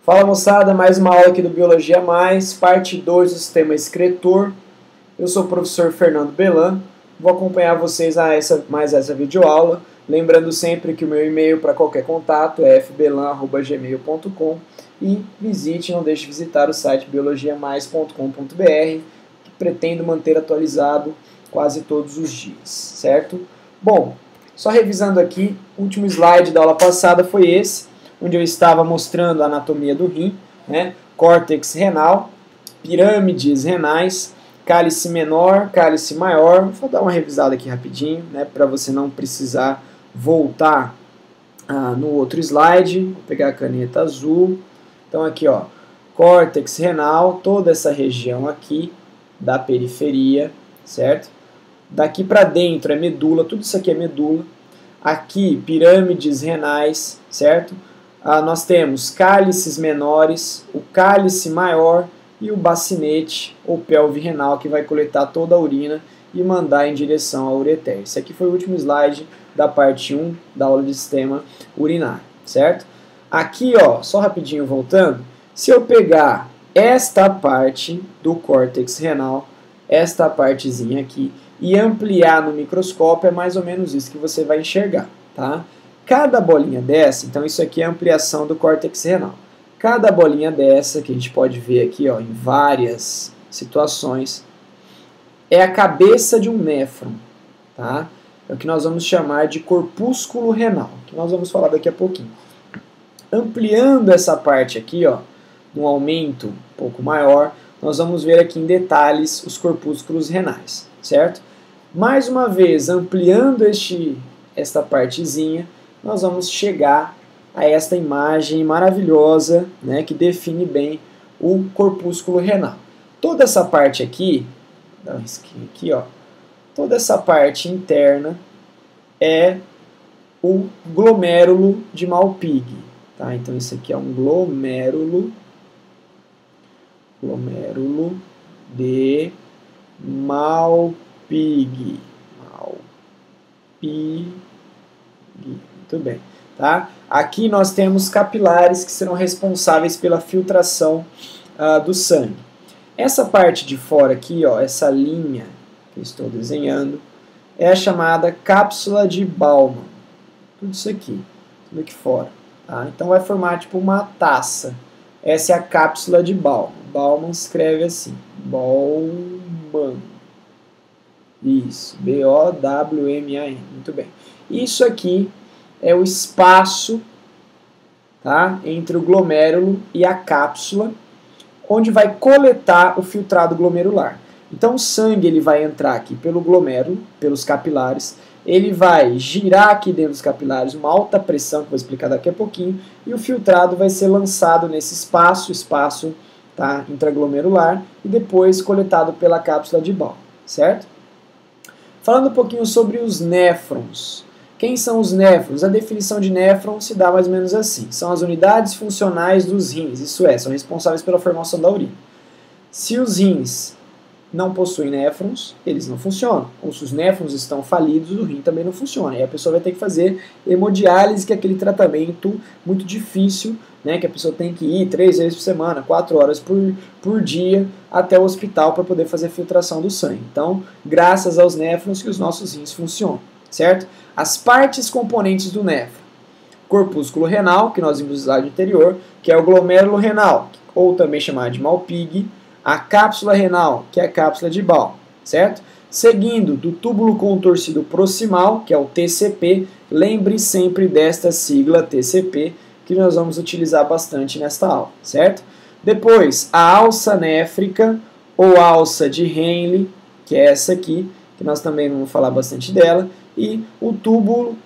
Fala moçada, mais uma aula aqui do Biologia Mais, parte 2 do sistema excretor. Eu sou o professor Fernando Belan, vou acompanhar vocês a mais essa videoaula. Lembrando sempre que o meu e-mail para qualquer contato é fbelan@gmail.com e não deixe de visitar o site biologiamais.com.br, que pretendo manter atualizado quase todos os dias, certo? Bom, só revisando aqui, o último slide da aula passada foi esse, onde eu estava mostrando a anatomia do rim, né? Córtex renal, pirâmides renais, cálice menor, cálice maior. Vou dar uma revisada aqui rapidinho, né? Para você não precisar voltar no outro slide. Vou pegar a caneta azul. Então aqui, ó, córtex renal, toda essa região aqui da periferia, certo? Daqui para dentro é medula, tudo isso aqui é medula. Aqui, pirâmides renais, certo? Nós temos cálices menores, o cálice maior e o bacinete ou pelve renal, que vai coletar toda a urina e mandar em direção ao ureter. Esse aqui foi o último slide da parte 1 da aula de sistema urinário, certo? Aqui, ó, só rapidinho voltando, se eu pegar esta parte do córtex renal, esta partezinha aqui, e ampliar no microscópio, é mais ou menos isso que você vai enxergar, tá? Cada bolinha dessa, então isso aqui é a ampliação do córtex renal. Cada bolinha dessa, que a gente pode ver aqui, ó, em várias situações, é a cabeça de um néfron, tá? É o que nós vamos chamar de corpúsculo renal, que nós vamos falar daqui a pouquinho. Ampliando essa parte aqui, ó, num aumento um pouco maior, nós vamos ver aqui em detalhes os corpúsculos renais, certo? Mais uma vez, ampliando esta partezinha, nós vamos chegar a esta imagem maravilhosa, né, que define bem o corpúsculo renal. Toda essa parte aqui, dá um risquinho aqui, ó, toda essa parte interna é o glomérulo de Malpighi, tá? Então isso aqui é um glomérulo de Malpighi. Muito bem, tá? Aqui nós temos capilares que serão responsáveis pela filtração do sangue. Essa parte de fora aqui, ó, essa linha que eu estou desenhando, é a chamada cápsula de Bowman. Tudo isso aqui fora, tá? Então vai formar tipo uma taça. Essa é a cápsula de Bowman. Bowman escreve assim, Bowman. Isso, B-O-W-M-A-N, muito bem. Isso aqui é o espaço, tá, entre o glomérulo e a cápsula, onde vai coletar o filtrado glomerular. Então o sangue ele vai entrar aqui pelo glomérulo, pelos capilares, ele vai girar aqui dentro dos capilares, uma alta pressão, que eu vou explicar daqui a pouquinho, e o filtrado vai ser lançado nesse espaço tá, intraglomerular, e depois coletado pela cápsula de Bowman, certo? Falando um pouquinho sobre os néfrons. Quem são os néfrons? A definição de néfron se dá mais ou menos assim. São as unidades funcionais dos rins, isso é, são responsáveis pela formação da urina. Se os rins não possuem néfrons, eles não funcionam. Ou se os néfrons estão falidos, o rim também não funciona. E a pessoa vai ter que fazer hemodiálise, que é aquele tratamento muito difícil, né, que a pessoa tem que ir 3 vezes por semana, 4 horas por dia, até o hospital para poder fazer filtração do sangue. Então, graças aos néfrons que os nossos rins funcionam, certo? As partes componentes do néfron. Corpúsculo renal, que nós vimos no slide anterior, que é o glomérulo renal, ou também chamado de Malpighi. A cápsula renal, que é a cápsula de Bowman, certo? Seguindo do túbulo contorcido proximal, que é o TCP, lembre sempre desta sigla TCP, que nós vamos utilizar bastante nesta aula, certo? Depois, a alça néfrica, ou alça de Henle, que é essa aqui, que nós também vamos falar bastante dela, e o túbulo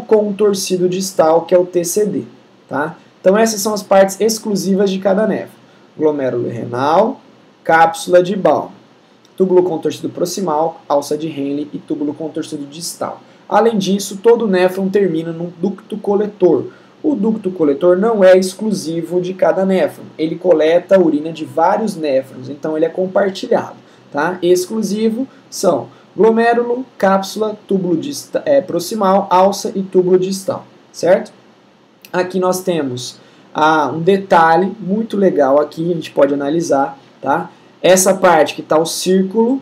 contorcido distal, que é o TCD, tá? Então essas são as partes exclusivas de cada néfron. Glomérulo renal, cápsula de Bowman, túbulo contorcido proximal, alça de Henle e túbulo contorcido distal. Além disso, todo néfron termina num ducto coletor. O ducto coletor não é exclusivo de cada néfron, ele coleta a urina de vários néfrons, então ele é compartilhado, tá? Exclusivo são glomérulo, cápsula, túbulo proximal, alça e túbulo distal, certo? Aqui nós temos um detalhe muito legal aqui, a gente pode analisar, tá? Essa parte que está o círculo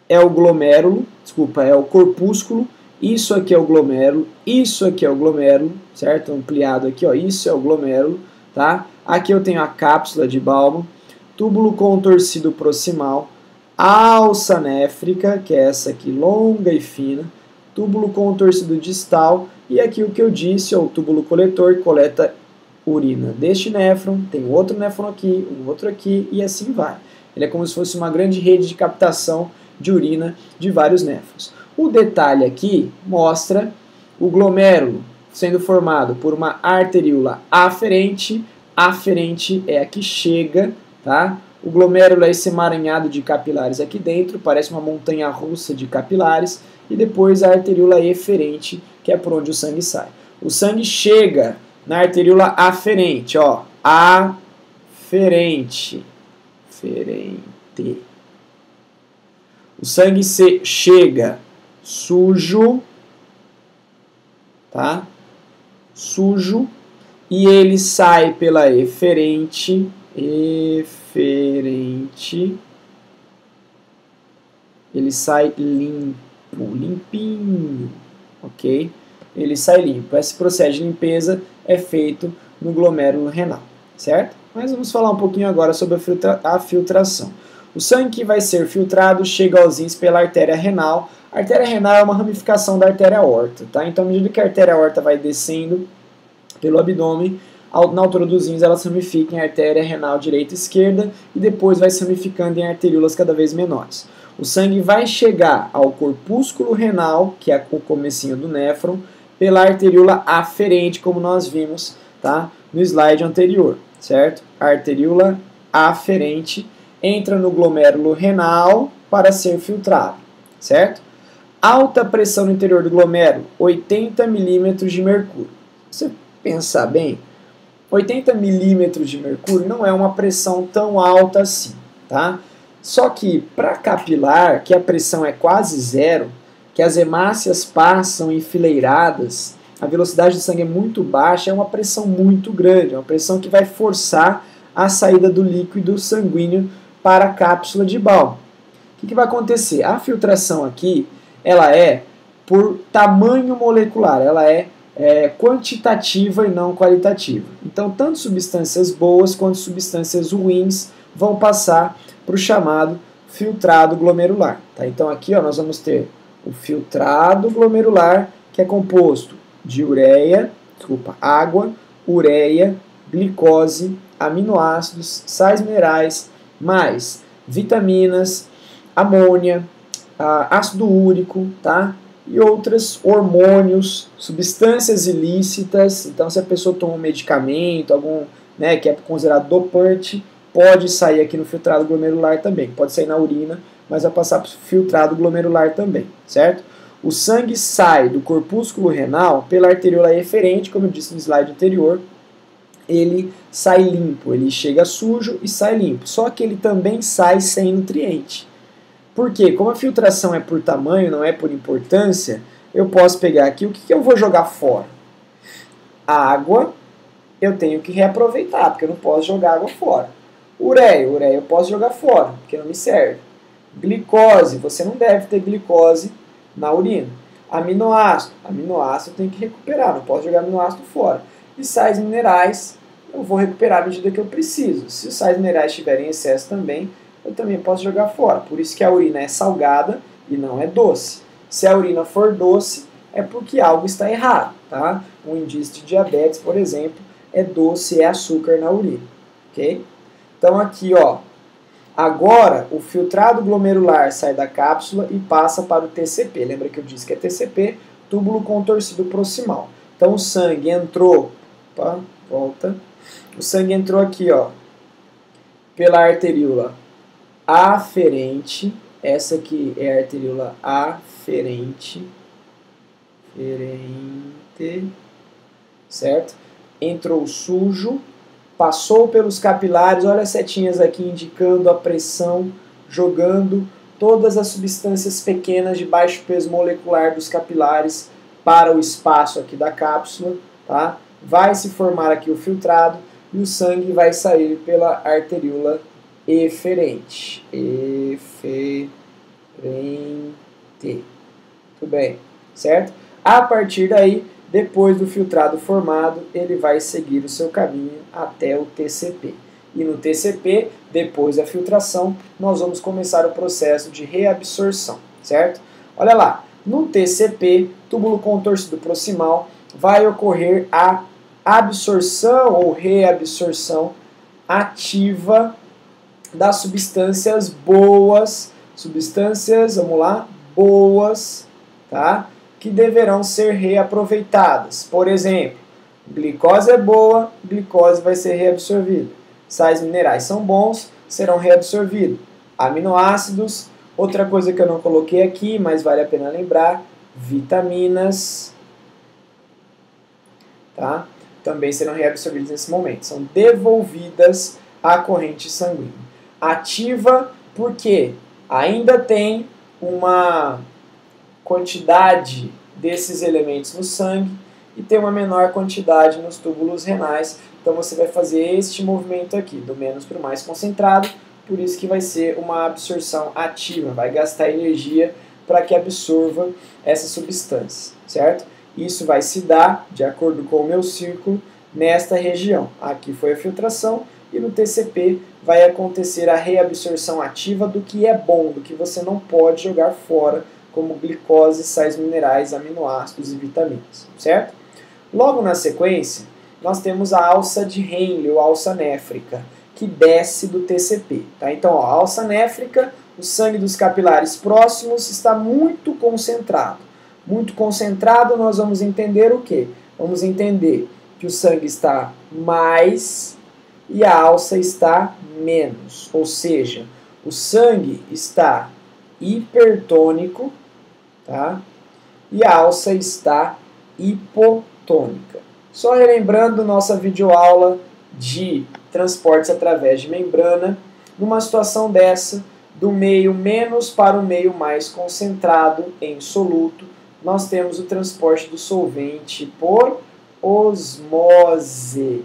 é o glomérulo, desculpa, é o corpúsculo, isso aqui é o glomérulo, isso aqui é o glomérulo, certo? Ampliado aqui, ó, isso é o glomérulo, tá? Aqui eu tenho a cápsula de Bowman, túbulo contorcido proximal, alça néfrica, que é essa aqui longa e fina, túbulo contorcido distal, e aqui o que eu disse, é o túbulo coletor que coleta urina deste néfron, tem outro néfron aqui, um outro aqui, e assim vai. Ele é como se fosse uma grande rede de captação de urina de vários néfrons. O detalhe aqui mostra o glomérulo sendo formado por uma arteríola aferente, aferente é a que chega, tá? O glomérulo é esse emaranhado de capilares aqui dentro, parece uma montanha russa de capilares, e depois a arteríola eferente, que é por onde o sangue sai. O sangue chega na arteríola aferente, ó, aferente, ferente. O sangue chega sujo, tá? Sujo, e ele sai pela eferente, ele sai limpo, limpinho, ok? Ele sai limpo. Esse processo de limpeza é feito no glomérulo renal, certo? Mas vamos falar um pouquinho agora sobre a filtração. O sangue que vai ser filtrado chega aos rins pela artéria renal. A artéria renal é uma ramificação da artéria aorta, tá? Então, à medida que a artéria aorta vai descendo pelo abdômen, na altura dos rins ela se ramifica em artéria renal direita e esquerda e depois vai se ramificando em arteríolas cada vez menores. O sangue vai chegar ao corpúsculo renal, que é o comecinho do néfron, pela arteríola aferente, como nós vimos, tá? No slide anterior, certo? A arteríola aferente entra no glomérulo renal para ser filtrado, certo? Alta pressão no interior do glomérulo, 80 milímetros de mercúrio. Se você pensar bem, 80 milímetros de mercúrio não é uma pressão tão alta assim, tá? Só que para capilar, que a pressão é quase zero, que as hemácias passam enfileiradas, a velocidade do sangue é muito baixa, é uma pressão muito grande, é uma pressão que vai forçar a saída do líquido sanguíneo para a cápsula de Bowman. O que vai acontecer? A filtração aqui, ela é por tamanho molecular, ela é quantitativa e não qualitativa. Então, tanto substâncias boas quanto substâncias ruins vão passar para o chamado filtrado glomerular. Tá? Então, aqui ó, nós vamos ter o filtrado glomerular, que é composto de água, ureia, glicose, aminoácidos, sais minerais, mais vitaminas, amônia, ácido úrico, tá? E outros hormônios, substâncias ilícitas. Então, se a pessoa toma um medicamento, algum, né, que é considerado dopante, pode sair aqui no filtrado glomerular também. Pode sair na urina, mas vai passar para o filtrado glomerular também, certo? O sangue sai do corpúsculo renal pela arteríola eferente, como eu disse no slide anterior. Ele sai limpo, ele chega sujo e sai limpo. Só que ele também sai sem nutriente. Por quê? Como a filtração é por tamanho, não é por importância, eu posso pegar aqui, o que eu vou jogar fora? A água eu tenho que reaproveitar, porque eu não posso jogar água fora. Ureia eu posso jogar fora, porque não me serve. Glicose, você não deve ter glicose na urina. Aminoácido eu tenho que recuperar, não posso jogar aminoácido fora. E sais minerais, eu vou recuperar à medida que eu preciso. Se os sais minerais estiverem em excesso também, eu também posso jogar fora. Por isso que a urina é salgada e não é doce. Se a urina for doce, é porque algo está errado, tá? Um indício de diabetes, por exemplo, é doce, é açúcar na urina, ok? Então aqui, ó, agora o filtrado glomerular sai da cápsula e passa para o TCP. Lembra que eu disse que é TCP? Túbulo contorcido proximal. Então o sangue entrou, opa, volta. O sangue entrou aqui, ó, pela arteríola aferente. Essa aqui é a arteríola aferente, certo? Entrou sujo, passou pelos capilares, olha as setinhas aqui indicando a pressão, jogando todas as substâncias pequenas de baixo peso molecular dos capilares para o espaço aqui da cápsula, tá? vai se formar aqui o filtrado e o sangue vai sair pela arteríola eferente. Tudo bem, certo? A partir daí, depois do filtrado formado, ele vai seguir o seu caminho até o TCP. E no TCP, depois da filtração, nós vamos começar o processo de reabsorção, certo? Olha lá, no TCP, túbulo contorcido proximal, vai ocorrer a absorção ou reabsorção ativa das substâncias boas, vamos lá, boas, tá? Que deverão ser reaproveitadas. Por exemplo, glicose é boa, glicose vai ser reabsorvida. Sais minerais são bons, serão reabsorvidos. Aminoácidos, outra coisa que eu não coloquei aqui, mas vale a pena lembrar, vitaminas, tá? Também serão reabsorvidas nesse momento. São devolvidas à corrente sanguínea. Ativa porque ainda tem uma quantidade desses elementos no sangue e tem uma menor quantidade nos túbulos renais. Então você vai fazer este movimento aqui, do menos para o mais concentrado, por isso que vai ser uma absorção ativa, vai gastar energia para que absorva essa substância, certo? Isso vai se dar, de acordo com o meu círculo, nesta região. Aqui foi a filtração e no TCP vai acontecer a reabsorção ativa do que é bom, do que você não pode jogar fora, como glicose, sais minerais, aminoácidos e vitaminas, certo? Logo na sequência, nós temos a alça de Henle, ou alça néfrica, que desce do TCP. Tá? Então, ó, a alça néfrica, o sangue dos capilares próximos está muito concentrado. Muito concentrado, nós vamos entender o quê? Vamos entender que o sangue está mais e a alça está menos. Ou seja, o sangue está hipertônico, tá? E a alça está hipotônica. Só relembrando nossa videoaula de transportes através de membrana, numa situação dessa, do meio menos para o meio mais concentrado em soluto, nós temos o transporte do solvente por osmose.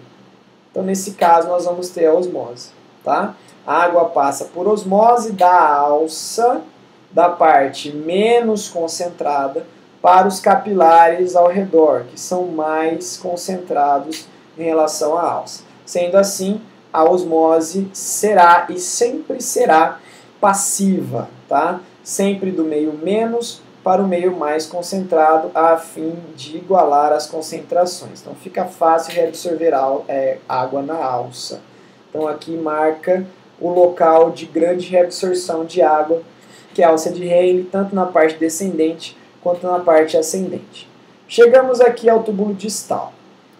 Então, nesse caso, nós vamos ter a osmose, tá? A água passa por osmose da alça, da parte menos concentrada, para os capilares ao redor, que são mais concentrados em relação à alça. Sendo assim, a osmose será e sempre será passiva, tá? Sempre do meio menos para o meio mais concentrado, a fim de igualar as concentrações. Então fica fácil reabsorver água na alça. Então aqui marca o local de grande reabsorção de água, que é a alça de Henle, tanto na parte descendente quanto na parte ascendente. Chegamos aqui ao túbulo distal.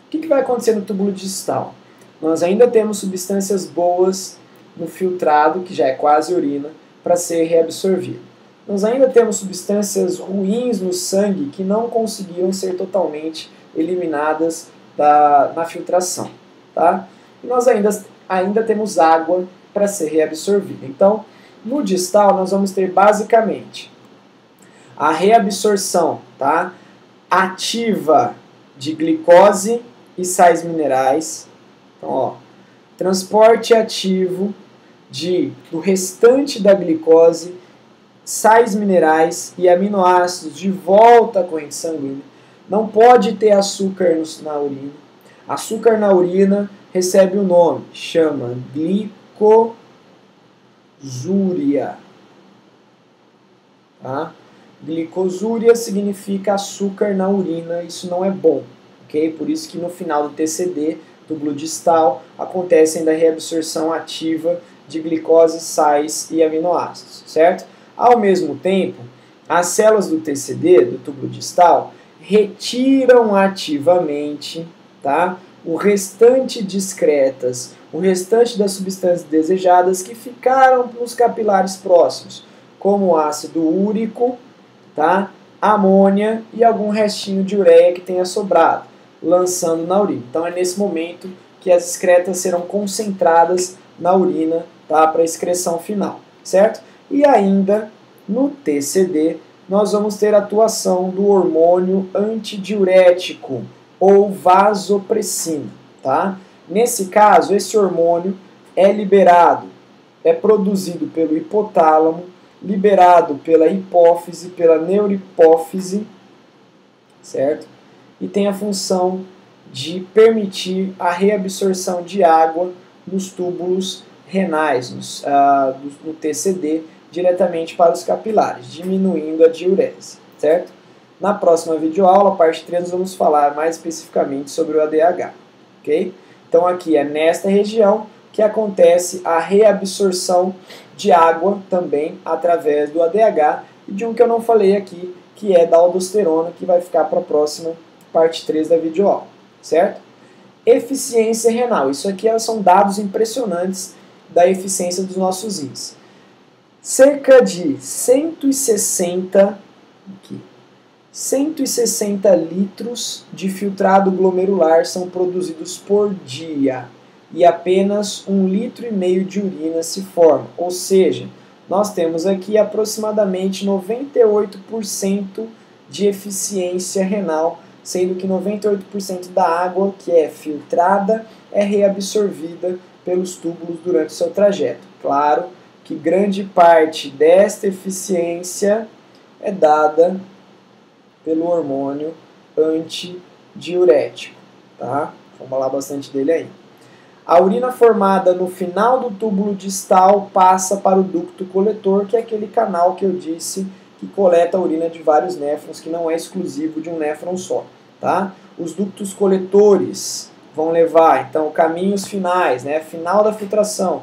O que vai acontecer no túbulo distal? Nós ainda temos substâncias boas no filtrado, que já é quase urina, para ser reabsorvido. Nós ainda temos substâncias ruins no sangue que não conseguiram ser totalmente eliminadas na filtração. Tá? E nós ainda temos água para ser reabsorvida. Então, no distal, nós vamos ter basicamente a reabsorção, tá? Ativa de glicose e sais minerais. Então, ó, transporte ativo do restante da glicose, sais minerais e aminoácidos de volta à corrente sanguínea. Não pode ter açúcar na urina. Açúcar na urina recebe o nome, chama glicosúria. Tá? Glicosúria significa açúcar na urina, isso não é bom, ok? Por isso que no final do TCD, túbulo distal, acontece ainda a reabsorção ativa de glicose, sais e aminoácidos, certo? Ao mesmo tempo, as células do TCD, do túbulo distal, retiram ativamente, tá, o restante de excretas, o restante das substâncias desejadas que ficaram nos capilares próximos, como ácido úrico, tá, amônia e algum restinho de ureia que tenha sobrado, lançando na urina. Então é nesse momento que as excretas serão concentradas na urina, tá, para a excreção final, certo? E ainda no TCD nós vamos ter a atuação do hormônio antidiurético, ou vasopressina, tá? Nesse caso, esse hormônio é liberado, é produzido pelo hipotálamo, liberado pela hipófise, pela neurohipófise, certo? E tem a função de permitir a reabsorção de água nos túbulos renais, no TCD, diretamente para os capilares, diminuindo a diurese, certo? Na próxima videoaula, parte 3, nós vamos falar mais especificamente sobre o ADH, ok? Então aqui é nesta região que acontece a reabsorção de água também através do ADH e de um que eu não falei aqui, que é da aldosterona, que vai ficar para a próxima parte 3 da videoaula, certo? Eficiência renal, isso aqui são dados impressionantes da eficiência dos nossos rins. Cerca de 160 litros de filtrado glomerular são produzidos por dia e apenas 1,5 litro de urina se forma. Ou seja, nós temos aqui aproximadamente 98% de eficiência renal, sendo que 98% da água que é filtrada é reabsorvida pelos túbulos durante o seu trajeto. Claro que grande parte desta eficiência é dada pelo hormônio antidiurético, tá? Vamos falar bastante dele aí. A urina formada no final do túbulo distal passa para o ducto coletor, que é aquele canal que eu disse que coleta a urina de vários néfrons, que não é exclusivo de um néfron só, tá? Os ductos coletores vão levar, então, caminhos finais, né? Final da filtração,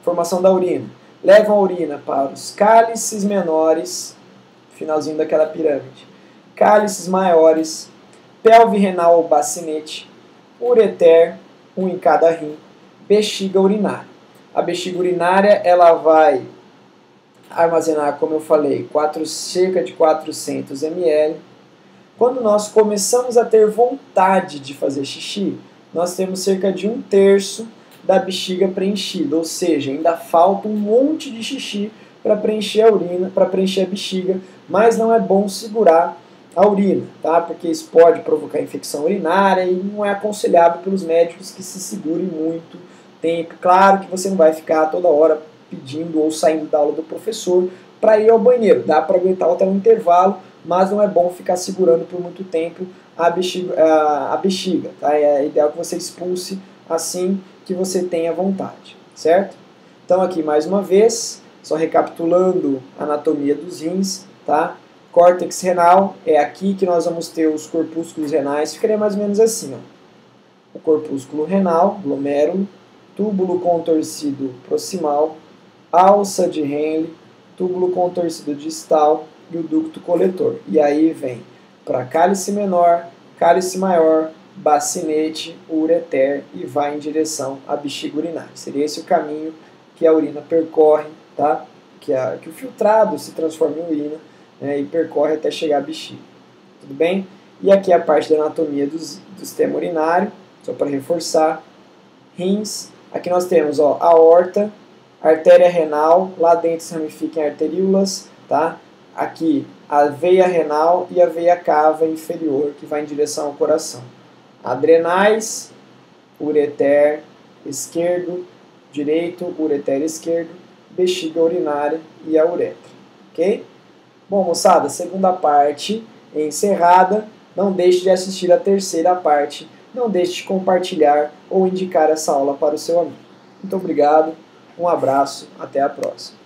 formação da urina, levam a urina para os cálices menores, finalzinho daquela pirâmide, cálices maiores, pelve renal ou bacinete, ureter, um em cada rim, bexiga urinária. A bexiga urinária ela vai armazenar, como eu falei, cerca de 400 ml. Quando nós começamos a ter vontade de fazer xixi, nós temos cerca de 1/3 da bexiga preenchida, ou seja, ainda falta um monte de xixi para preencher a urina, para preencher a bexiga, mas não é bom segurar a urina, tá? Porque isso pode provocar infecção urinária e não é aconselhável pelos médicos que se segurem muito tempo. Claro que você não vai ficar toda hora pedindo ou saindo da aula do professor para ir ao banheiro, dá para aguentar até um intervalo, mas não é bom ficar segurando por muito tempo a bexiga, tá? É ideal que você expulse assim que você tenha vontade, certo? Então aqui mais uma vez, só recapitulando a anatomia dos rins, tá? Córtex renal, é aqui que nós vamos ter os corpúsculos renais, ficaria mais ou menos assim, ó. O corpúsculo renal, glomérulo, túbulo contorcido proximal, alça de Henle, túbulo contorcido distal e o ducto coletor. E aí vem para cálice menor, cálice maior, bacinete, ureter e vai em direção à bexiga urinária. Seria esse o caminho que a urina percorre, tá? Que o filtrado se transforma em urina, né, e percorre até chegar à bexiga. Tudo bem? E aqui a parte da anatomia do sistema urinário, só para reforçar. Rins, aqui nós temos, ó, a aorta, artéria renal, lá dentro se ramificam arteríolas, tá? Aqui a veia renal e a veia cava inferior, que vai em direção ao coração. Adrenais, ureter esquerdo, direito, ureter esquerdo, bexiga urinária e a uretra, ok? Bom, moçada, segunda parte encerrada. Não deixe de assistir a terceira parte. Não deixe de compartilhar ou indicar essa aula para o seu amigo. Muito obrigado, um abraço, até a próxima.